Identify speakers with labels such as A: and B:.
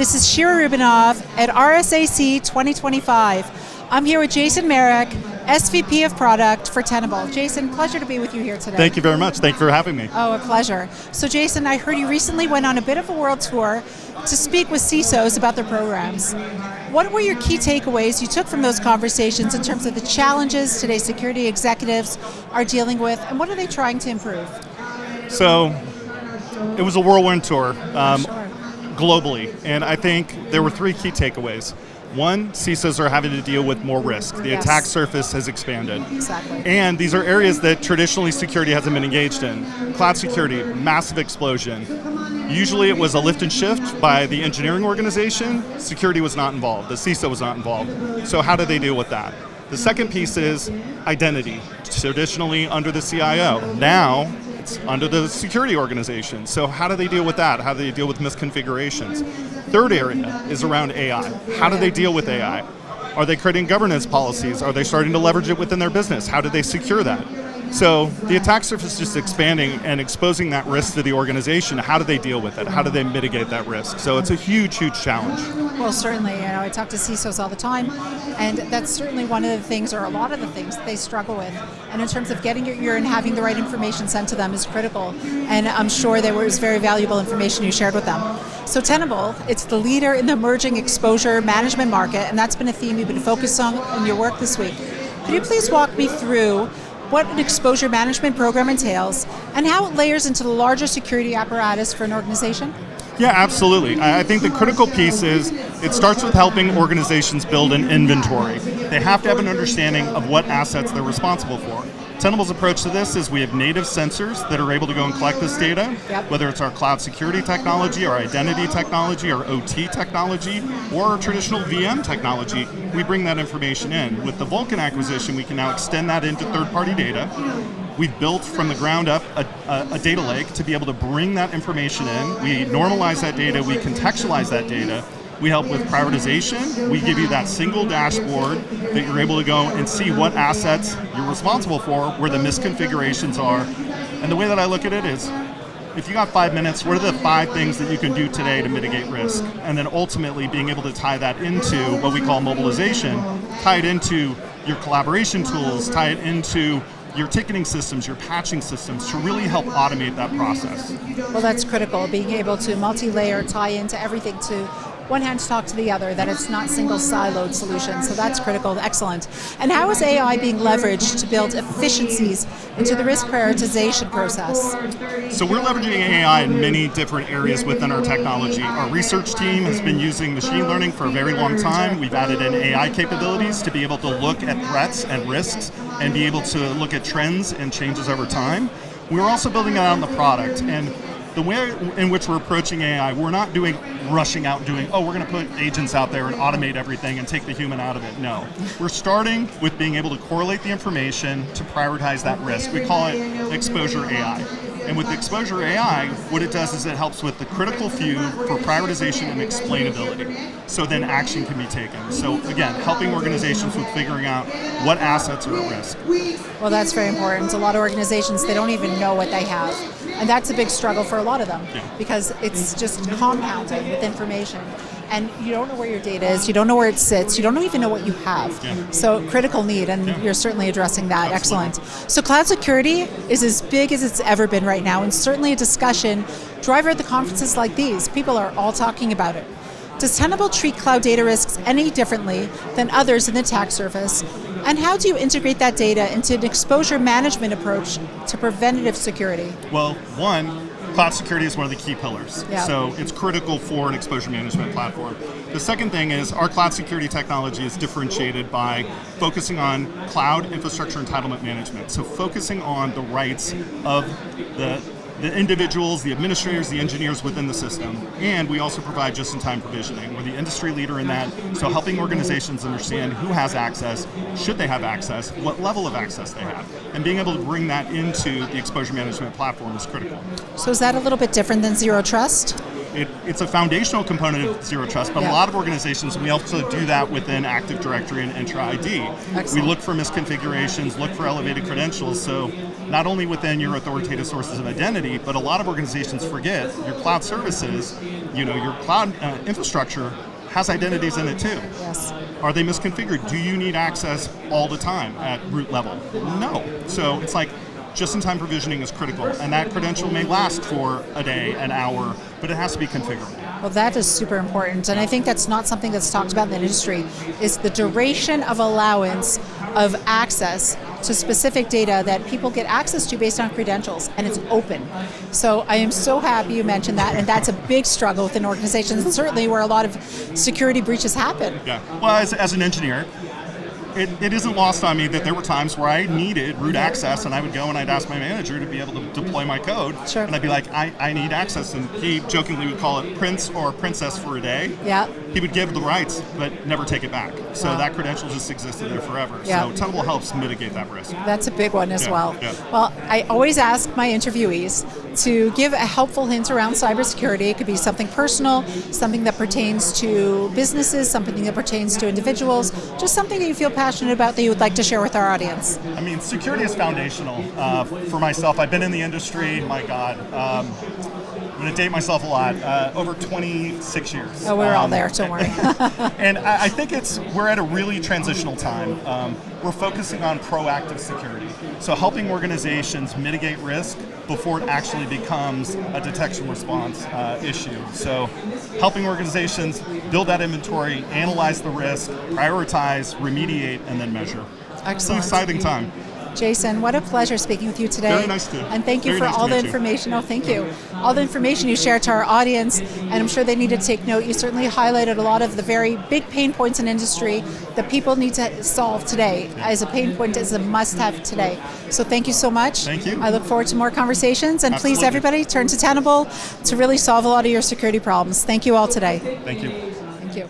A: This is Shira Rubinoff at RSAC 2025. I'm here with Jason Merrick, SVP of Product for Tenable. Jason, pleasure to be with you here today.
B: Thank you very much. Thank you for having me.
A: Oh, a pleasure. So Jason, I heard you recently went on a bit of a world tour to speak with CISOs about their programs. What were your key takeaways you took from those conversations in terms of the challenges today's security executives are dealing with, and what are they trying to improve?
B: So, it was a whirlwind tour
A: Sure.
B: globally, and I think there were three key takeaways. One, CISOs are having to deal with more risk. The
A: Yes.
B: attack surface has expanded.
A: Exactly.
B: And these are areas that traditionally security hasn't been engaged in. Cloud security, massive explosion. Usually it was a lift and shift by the engineering organization. Security was not involved. The CISO was not involved. So how do they deal with that? The second piece is identity, traditionally under the CIO. Now, it's under the security organization. So how do they deal with that? How do they deal with misconfigurations? Third area is around AI. How do they deal with AI? Are they creating governance policies? Are they starting to leverage it within their business? How do they secure that? So the attack surface is just expanding and exposing that risk to the organization. How do they deal with it? How do they mitigate that risk? So it's a huge, huge challenge.
A: Well, certainly, I talk to CISOs all the time, and that's certainly one of the things, or a lot of the things, that they struggle with. And in terms of getting your ear and having the right information sent to them is critical. And I'm sure there was very valuable information you shared with them. So Tenable, it's the leader in the emerging exposure management market, and that's been a theme you've been focused on in your work this week. Could you please walk me through what an exposure management program entails and how it layers into the larger security apparatus for an organization?
B: Yeah, absolutely. I think the critical piece is it starts with helping organizations build an inventory. They have to have an understanding of what assets they're responsible for. Tenable's approach to this is we have native sensors that are able to go and collect this data,
A: Yep.
B: whether it's our cloud security technology, our identity technology, our OT technology, or our traditional VM technology. We bring that information in. With the Vulcan acquisition, we can now extend that into third-party data. We've built from the ground up a data lake to be able to bring that information in. We normalize that data, we contextualize that data. We help with prioritization. We give you that single dashboard that you're able to go and see what assets you're responsible for, where the misconfigurations are. And the way that I look at it is, if you got 5 minutes, what are the 5 things that you can do today to mitigate risk? And then ultimately being able to tie that into what we call mobilization, tie it into your collaboration tools, tie it into your ticketing systems, your patching systems, to really help automate that process.
A: Well, that's critical, being able to multi-layer, tie into everything to one hand to talk to the other, that it's not single siloed solutions. So that's critical, excellent. And how is AI being leveraged to build efficiencies into the risk prioritization process?
B: So we're leveraging AI in many different areas within our technology. Our research team has been using machine learning for a very long time. We've added in AI capabilities to be able to look at threats and risks and be able to look at trends and changes over time. We're also building it out in the product. And the way in which we're approaching AI, we're not rushing out and doing, we're going to put agents out there and automate everything and take the human out of it. No. We're starting with being able to correlate the information to prioritize that risk. We call it exposure AI. And with exposure AI, what it does is it helps with the critical few for prioritization and explainability. So then action can be taken. So again, helping organizations with figuring out what assets are at risk.
A: Well, that's very important. A lot of organizations, they don't even know what they have. And that's a big struggle for a lot of them, because it's just compounded with information. And you don't know where your data is, you don't know where it sits, you don't even know what you have. So critical need, and you're certainly addressing that.
B: Absolutely.
A: Excellent. So cloud security is as big as it's ever been right now, and certainly a discussion driver at the conferences like these. People are all talking about it. Does Tenable treat cloud data risks any differently than others in the attack surface? And how do you integrate that data into an exposure management approach to preventative security?
B: Well, one, cloud security is one of the key pillars.
A: Yeah.
B: So it's critical for an exposure management platform. The second thing is our cloud security technology is differentiated by focusing on cloud infrastructure entitlement management. So focusing on the rights of the individuals, the administrators, the engineers within the system. And we also provide just-in-time provisioning. We're the industry leader in that, so helping organizations understand who has access, should they have access, what level of access they have. And being able to bring that into the exposure management platform is critical.
A: So is that a little bit different than Zero Trust?
B: It's a foundational component of Zero Trust, but a lot of organizations, we also do that within Active Directory and Entra ID.
A: Excellent.
B: We look for misconfigurations, look for elevated credentials, so not only within your authoritative sources of identity, but a lot of organizations forget your cloud services your cloud infrastructure has identities in it too.
A: Yes.
B: Are they misconfigured? Do you need access all the time at root level? No. So it's like just-in-time provisioning is critical, and that credential may last for a day, an hour, but it has to be configurable.
A: Well, that is super important, and I think that's not something that's talked about in the industry, is the duration of allowance of access to specific data that people get access to based on credentials, and it's open. So I am so happy you mentioned that, and that's a big struggle within organizations, and certainly where a lot of security breaches happen.
B: Yeah, well, as an engineer, it isn't lost on me that there were times where I needed root access, and I would go and I'd ask my manager to be able to deploy my code.
A: Sure.
B: And I'd be like, I need access, and he jokingly would call it prince or princess for a day.
A: Yeah.
B: He would give the rights, but never take it back. So
A: Wow.
B: that credential just existed there forever.
A: Yeah.
B: So Tenable helps mitigate that risk.
A: That's a big one as
B: Yeah,
A: well.
B: yeah.
A: Well, I always ask my interviewees to give a helpful hint around cybersecurity. It could be something personal, something that pertains to businesses, something that pertains to individuals, just something that you feel passionate about that you would like to share with our audience.
B: I mean, security is foundational for myself. I've been in the industry, my God, I'm going to date myself a lot, over 26 years.
A: Oh, we're all there, don't worry.
B: And I think we're at a really transitional time. We're focusing on proactive security. So helping organizations mitigate risk before it actually becomes a detection response issue. So helping organizations build that inventory, analyze the risk, prioritize, remediate, and then measure.
A: Excellent.
B: It's an exciting time.
A: Jason, what a pleasure speaking with you today.
B: Very nice to.
A: And thank you
B: Very
A: for
B: nice to
A: all the
B: meet you.
A: information. Oh, thank you. All the information you shared to our audience, and I'm sure they need to take note. You certainly highlighted a lot of the very big pain points in industry that people need to solve today as a pain point, as a must-have today. So thank you so much.
B: Thank you.
A: I look forward to more conversations, and please,
B: Absolutely.
A: everybody, turn to Tenable to really solve a lot of your security problems. Thank you all today.
B: Thank you.
A: Thank you.